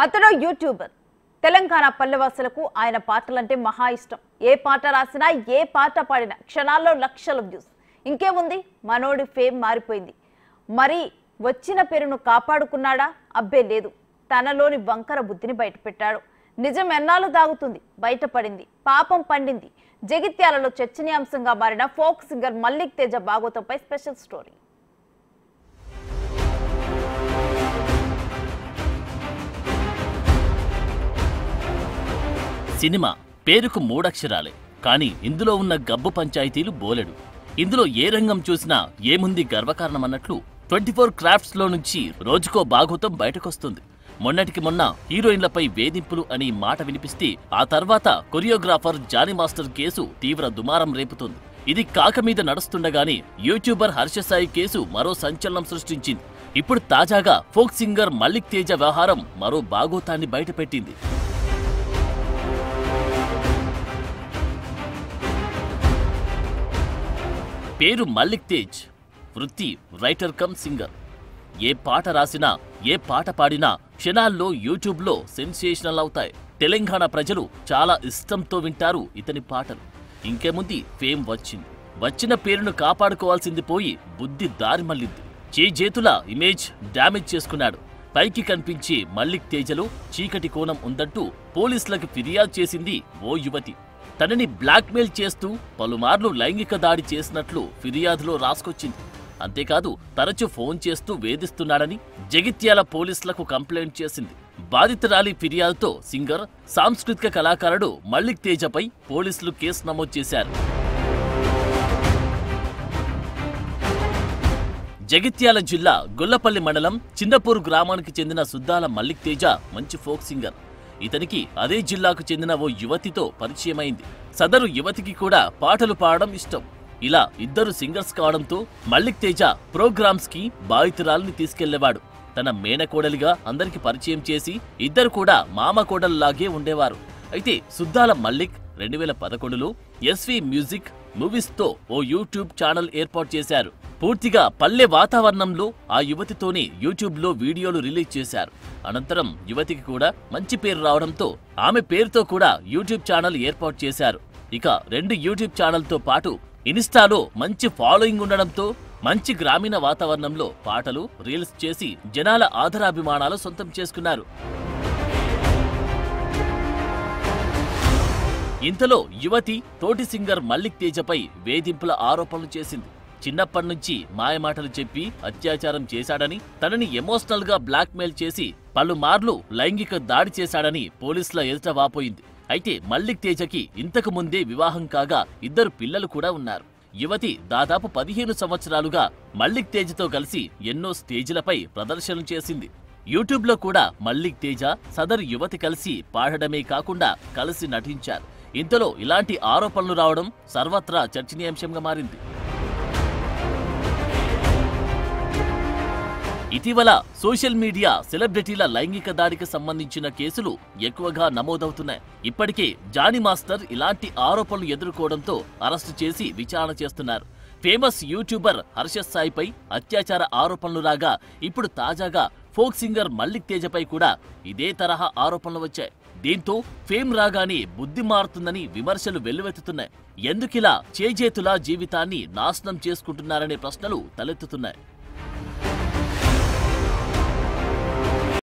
అతడు యూట్యూబర్. తెలంగాణ పల్లెవాసులకు ఆయన పాటలంటే మహా ఇష్టం. ఏ పాట రాసినా, ఏ పాట పాడినా క్షణాల్లో లక్షల వ్యూస్. ఇంకేముంది, మనోడి ఫేమ్ మారిపోయింది. మరి వచ్చిన పేరును కాపాడుకున్నాడా? అబ్బే లేదు. తనలోని వంకర బుద్ధిని బయటపెట్టాడు. నిజం ఎన్నాళ్ళు దాగుతుంది, బయటపడింది. పాపం పండింది. జగిత్యాలలో చర్చనీయాంశంగా మారిన ఫోక్ సింగర్ మల్లిక్ తేజ భాగవతంపై స్పెషల్ స్టోరీ. సినిమా పేరుకు మూడక్షరాలే, కానీ ఇందులో ఉన్న గబ్బు పంచాయతీలు బోలెడు. ఇందులో ఏ రంగం చూసినా ఏముంది గర్వకారణమన్నట్లు 24 క్రాఫ్ట్స్లో నుంచి రోజుకో భాగవతం బయటకొస్తుంది. మొన్నటికి మొన్న హీరోయిన్లపై వేధింపులు అని మాట వినిపిస్తే ఆ తర్వాత కొరియోగ్రాఫర్ జానీ మాస్టర్ కేసు తీవ్ర దుమారం రేపుతుంది. ఇది కాక మీద నడుస్తుండగానే యూట్యూబర్ హర్షసాయి కేసు మరో సంచలనం సృష్టించింది. ఇప్పుడు తాజాగా ఫోక్ సింగర్ మల్లిక్ తేజ వ్యవహారం మరో భాగోతాన్ని బయటపెట్టింది. పేరు మల్లిక్ తేజ్, వృత్తి రైటర్ కమ్ సింగర్. ఏ పాట రాసినా, ఏ పాట పాడినా క్షణాల్లో యూట్యూబ్లో సెన్సేషనల్ అవుతాయి. తెలంగాణ ప్రజలు చాలా ఇష్టంతో వింటారు ఇతని పాటలు. ఇంకేముంది, ఫేమ్ వచ్చింది. వచ్చిన పేరును కాపాడుకోవాల్సింది పోయి బుద్ధి దారి మళ్ళింది. చేతుల ఇమేజ్ డ్యామేజ్ చేసుకున్నాడు. పైకి కనిపించే మల్లిక్ తేజలో చీకటి కోణం ఉందంటూ పోలీసులకు ఫిర్యాదు చేసింది ఓ యువతి. తనని బ్లాక్మెయిల్ చేస్తూ పలుమార్లు లైంగిక దాడి చేసినట్లు ఫిర్యాదులో రాసుకొచ్చింది. అంతేకాదు తరచూ ఫోన్ చేస్తూ వేధిస్తున్నాడని జగిత్యాల పోలీసులకు కంప్లైంట్ చేసింది. బాధితురాలి ఫిర్యాదుతో సింగర్, సాంస్కృతిక కళాకారుడు మల్లిక్ తేజపై పోలీసులు కేసు నమోదు చేశారు. జగిత్యాల జిల్లా గొల్లపల్లి మండలం చిన్నపూర్ గ్రామానికి చెందిన సుద్దాల మల్లిక్ తేజ మంచి ఫోక్ సింగర్. ఇతనికి అదే జిల్లాకు చెందిన ఓ యువతితో పరిచయమైంది. సదరు యువతికి కూడా పాటలు పాడడం ఇష్టం. ఇలా ఇద్దరు సింగర్స్ కావడంతో మల్లిక్ తేజ ప్రోగ్రామ్స్ కి బాధితురాల్ని తీసుకెళ్లేవాడు. తన మేనకోడలిగా అందరికి పరిచయం చేసి ఇద్దరు కూడా మామ కోడల్లాగే ఉండేవారు. అయితే సుద్దాల మల్లిక్ 2011లో ఎస్వి మ్యూజిక్ మూవీస్తో ఓ యూట్యూబ్ ఛానల్ ఏర్పాటు చేశారు. పూర్తిగా పల్లె వాతావరణంలో ఆ యువతితోనే యూట్యూబ్లో వీడియోలు రిలీజ్ చేశారు. అనంతరం యువతికి కూడా మంచి పేరు రావడంతో ఆమె పేరుతో కూడా యూట్యూబ్ ఛానల్ ఏర్పాటు చేశారు. ఇక 2 యూట్యూబ్ ఛానల్తో పాటు ఇన్స్టాలో మంచి ఫాలోయింగ్ ఉండడంతో మంచి గ్రామీణ వాతావరణంలో పాటలు, రీల్స్ చేసి జనాల ఆదరాభిమానాలు సొంతం చేసుకున్నారు. ఇంతలో యువతి తోటి సింగర్ మల్లిక్ తేజపై వేధింపుల ఆరోపణలు చేసింది. చిన్నప్పటి నుంచి మాయమాటలు చెప్పి అత్యాచారం చేశాడని, తనని ఎమోషనల్ గా బ్లాక్మెయిల్ చేసి పలుమార్లు లైంగిక దాడి చేశాడని పోలీసుల ఎదుట వాపోయింది. అయితే మల్లిక్ తేజకి ఇంతకు ముందే వివాహం కాగా 2 పిల్లలు కూడా ఉన్నారు. యువతి దాదాపు 15 సంవత్సరాలుగా మల్లిక్ తేజతో కలిసి ఎన్నో స్టేజ్లపై ప్రదర్శనలు చేసింది. యూట్యూబ్లో కూడా మల్లిక్ తేజ, సదరు యువతి కలిసి పాడడమే కాకుండా కలిసి నటించారు. ఇంతలో ఇలాంటి ఆరోపణలు రావడం సర్వత్రా చర్చనీయాంశంగా మారింది. ఇటీవల సోషల్ మీడియా సెలబ్రిటీల లైంగిక దాడికి సంబంధించిన కేసులు ఎక్కువగా నమోదవుతున్నాయి. ఇప్పటికే జానీ మాస్టర్ ఇలాంటి ఆరోపణలు ఎదుర్కోవడంతో అరెస్టు చేసి విచారణ చేస్తున్నారు. ఫేమస్ యూట్యూబర్ హర్షసాయిపై అత్యాచార ఆరోపణలు రాగా ఇప్పుడు తాజాగా ఫోక్ సింగర్ మల్లిక్ తేజపై కూడా ఇదే తరహా ఆరోపణలు వచ్చాయి. దీంతో ఫేమ్ రాగానే బుద్ధి మారుతుందని విమర్శలు వెల్లువెత్తుతున్నాయి. ఎందుకిలా చేతుల జీవితాన్ని నాశనం చేసుకుంటున్నారనే ప్రశ్నలు తలెత్తుతున్నాయి.